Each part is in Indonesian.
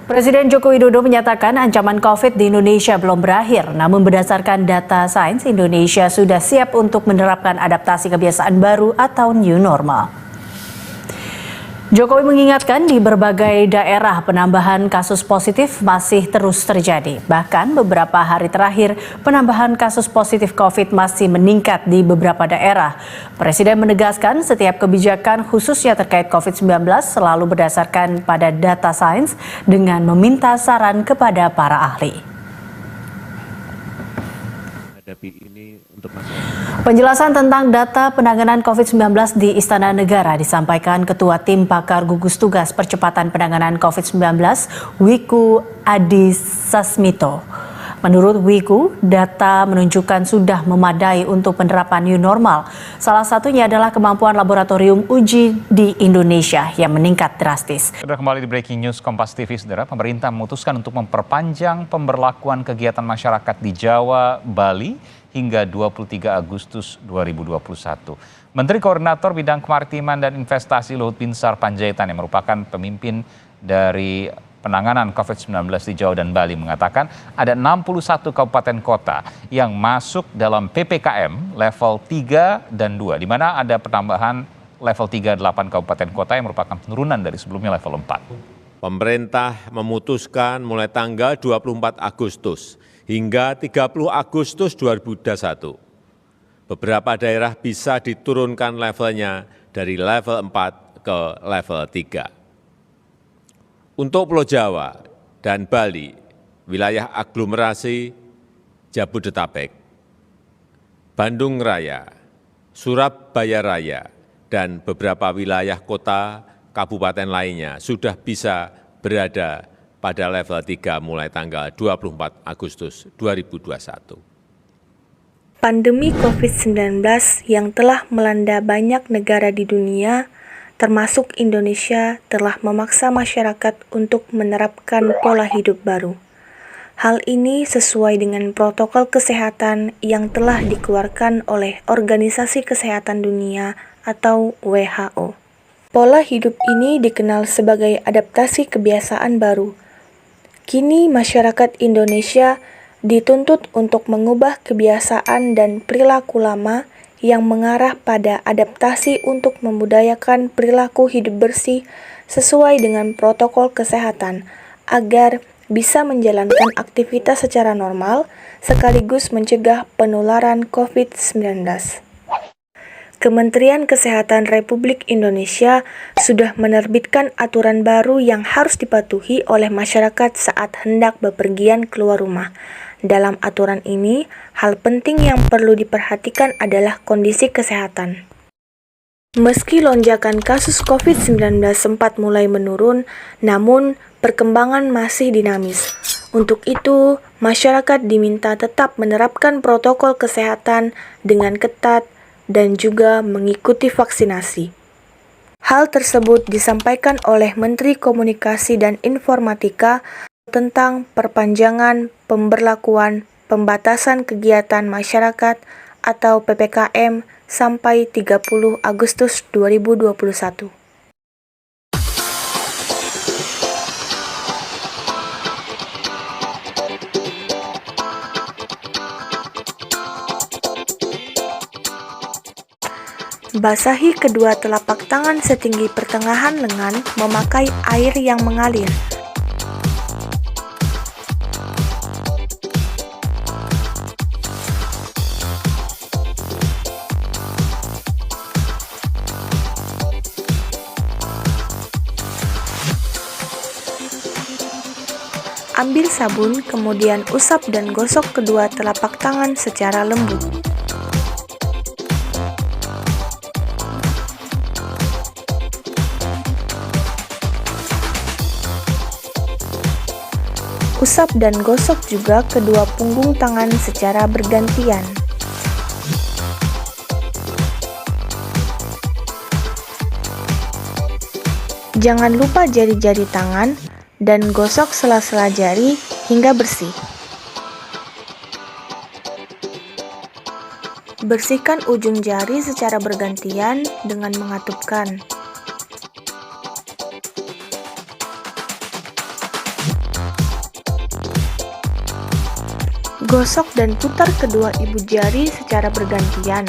Presiden Joko Widodo menyatakan ancaman COVID di Indonesia belum berakhir, namun berdasarkan data sains, Indonesia sudah siap untuk menerapkan adaptasi kebiasaan baru atau new normal. Jokowi mengingatkan di berbagai daerah penambahan kasus positif masih terus terjadi. Bahkan beberapa hari terakhir penambahan kasus positif COVID masih meningkat di beberapa daerah. Presiden menegaskan setiap kebijakan khususnya terkait COVID-19 selalu berdasarkan pada data sains dengan meminta saran kepada para ahli. Penjelasan tentang data penanganan COVID-19 di Istana Negara disampaikan Ketua Tim Pakar Gugus Tugas Percepatan Penanganan COVID-19, Wiku Adhisasmito. Menurut Wiku, data menunjukkan sudah memadai untuk penerapan new normal. Salah satunya adalah kemampuan laboratorium uji di Indonesia yang meningkat drastis. Sudah kembali di Breaking News Kompas TV, Saudara. Pemerintah memutuskan untuk memperpanjang pemberlakuan kegiatan masyarakat di Jawa, Bali hingga 23 Agustus 2021. Menteri Koordinator Bidang Kemaritiman dan Investasi Luhut Binsar Panjaitan yang merupakan pemimpin dari penanganan COVID-19 di Jawa dan Bali mengatakan ada 61 kabupaten kota yang masuk dalam PPKM level 3 dan 2, di mana ada penambahan level 3 8 kabupaten kota yang merupakan penurunan dari sebelumnya level 4. Pemerintah memutuskan mulai tanggal 24 Agustus hingga 30 Agustus 2021, beberapa daerah bisa diturunkan levelnya dari level 4 ke level 3. Untuk Pulau Jawa dan Bali, wilayah aglomerasi Jabodetabek, Bandung Raya, Surabaya Raya, dan beberapa wilayah kota kabupaten lainnya sudah bisa berada pada level 3 mulai tanggal 24 Agustus 2021. Pandemi COVID-19 yang telah melanda banyak negara di dunia, termasuk Indonesia, telah memaksa masyarakat untuk menerapkan pola hidup baru. Hal ini sesuai dengan protokol kesehatan yang telah dikeluarkan oleh Organisasi Kesehatan Dunia atau WHO. Pola hidup ini dikenal sebagai adaptasi kebiasaan baru. Kini masyarakat Indonesia dituntut untuk mengubah kebiasaan dan perilaku lama yang mengarah pada adaptasi untuk membudayakan perilaku hidup bersih sesuai dengan protokol kesehatan agar bisa menjalankan aktivitas secara normal sekaligus mencegah penularan COVID-19. Kementerian Kesehatan Republik Indonesia sudah menerbitkan aturan baru yang harus dipatuhi oleh masyarakat saat hendak bepergian keluar rumah. Dalam aturan ini, hal penting yang perlu diperhatikan adalah kondisi kesehatan. Meski lonjakan kasus COVID-19 sempat mulai menurun, namun perkembangan masih dinamis. Untuk itu, masyarakat diminta tetap menerapkan protokol kesehatan dengan ketat dan juga mengikuti vaksinasi. Hal tersebut disampaikan oleh Menteri Komunikasi dan Informatika tentang perpanjangan pemberlakuan pembatasan kegiatan masyarakat atau PPKM sampai 30 Agustus 2021. Basahi kedua telapak tangan setinggi pertengahan lengan memakai air yang mengalir. Ambil sabun, kemudian usap dan gosok kedua telapak tangan secara lembut. Usap dan gosok juga kedua punggung tangan secara bergantian. Jangan lupa jari-jari tangan dan gosok sela-sela jari hingga bersih. Bersihkan ujung jari secara bergantian dengan mengatupkan. Gosok dan putar kedua ibu jari secara bergantian.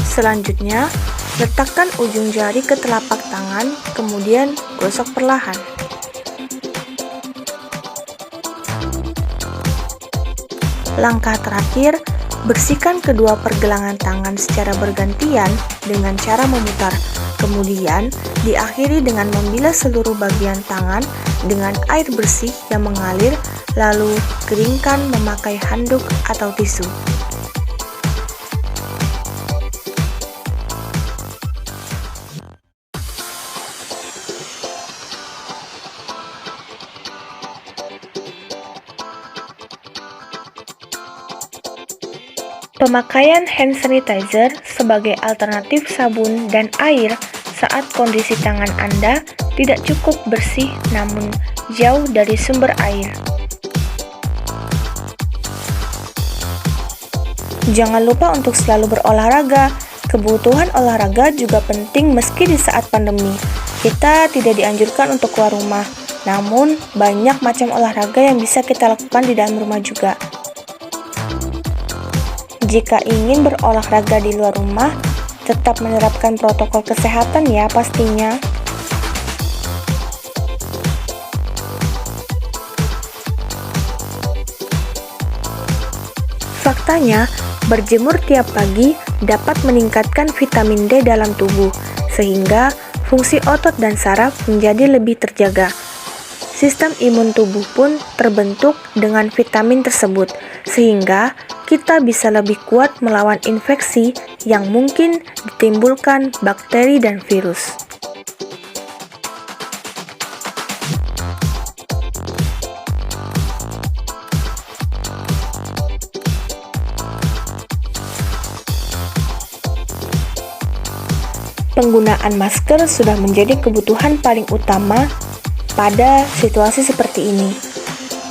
Selanjutnya, letakkan ujung jari ke telapak tangan, kemudian gosok perlahan. Langkah terakhir, bersihkan kedua pergelangan tangan secara bergantian dengan cara memutar. Kemudian, diakhiri dengan membilas seluruh bagian tangan dengan air bersih yang mengalir, lalu keringkan memakai handuk atau tisu. Pemakaian hand sanitizer sebagai alternatif sabun dan air saat kondisi tangan Anda tidak cukup bersih namun jauh dari sumber air. Jangan lupa untuk selalu berolahraga. Kebutuhan olahraga juga penting meski di saat pandemi. Kita tidak dianjurkan untuk keluar rumah, namun banyak macam olahraga yang bisa kita lakukan di dalam rumah juga. Jika ingin berolahraga di luar rumah, tetap menerapkan protokol kesehatan ya pastinya. Faktanya, berjemur tiap pagi dapat meningkatkan vitamin D dalam tubuh, sehingga fungsi otot dan saraf menjadi lebih terjaga. Sistem imun tubuh pun terbentuk dengan vitamin tersebut, sehingga kita bisa lebih kuat melawan infeksi yang mungkin ditimbulkan bakteri dan virus. Penggunaan masker sudah menjadi kebutuhan paling utama pada situasi seperti ini.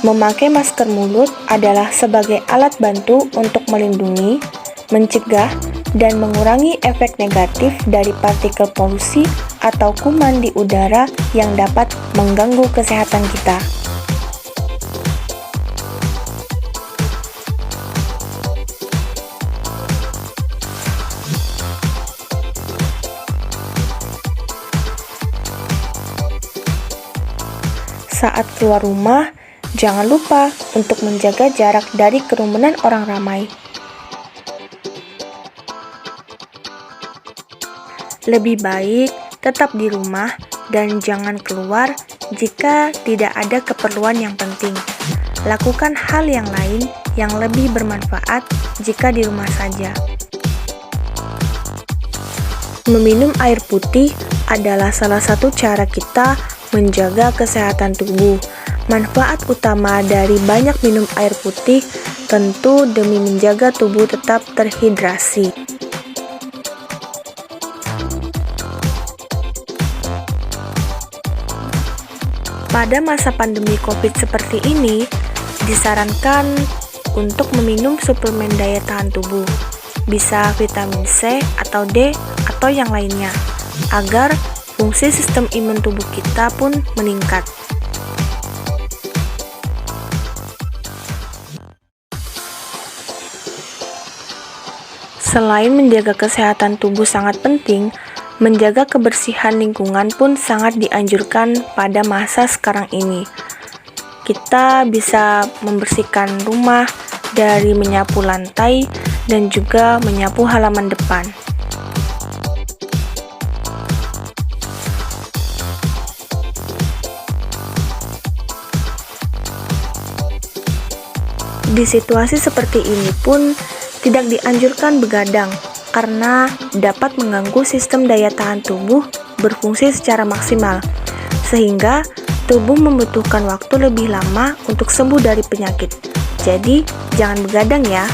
Memakai masker mulut adalah sebagai alat bantu untuk melindungi, mencegah, dan mengurangi efek negatif dari partikel polusi atau kuman di udara yang dapat mengganggu kesehatan kita. Saat keluar rumah, jangan lupa untuk menjaga jarak dari kerumunan orang ramai. Lebih baik tetap di rumah dan jangan keluar jika tidak ada keperluan yang penting. Lakukan hal yang lain yang lebih bermanfaat jika di rumah saja. Meminum air putih adalah salah satu cara kita menjaga kesehatan tubuh. Manfaat utama dari banyak minum air putih tentu demi menjaga tubuh tetap terhidrasi. Pada masa pandemi COVID seperti ini, disarankan untuk meminum suplemen daya tahan tubuh, bisa vitamin C atau D atau yang lainnya, agar fungsi sistem imun tubuh kita pun meningkat. Selain menjaga kesehatan tubuh sangat penting, menjaga kebersihan lingkungan pun sangat dianjurkan pada masa sekarang ini. Kita bisa membersihkan rumah dari menyapu lantai dan juga menyapu halaman depan. Di situasi seperti ini pun tidak dianjurkan begadang karena dapat mengganggu sistem daya tahan tubuh berfungsi secara maksimal, sehingga tubuh membutuhkan waktu lebih lama untuk sembuh dari penyakit. Jadi, jangan begadang ya.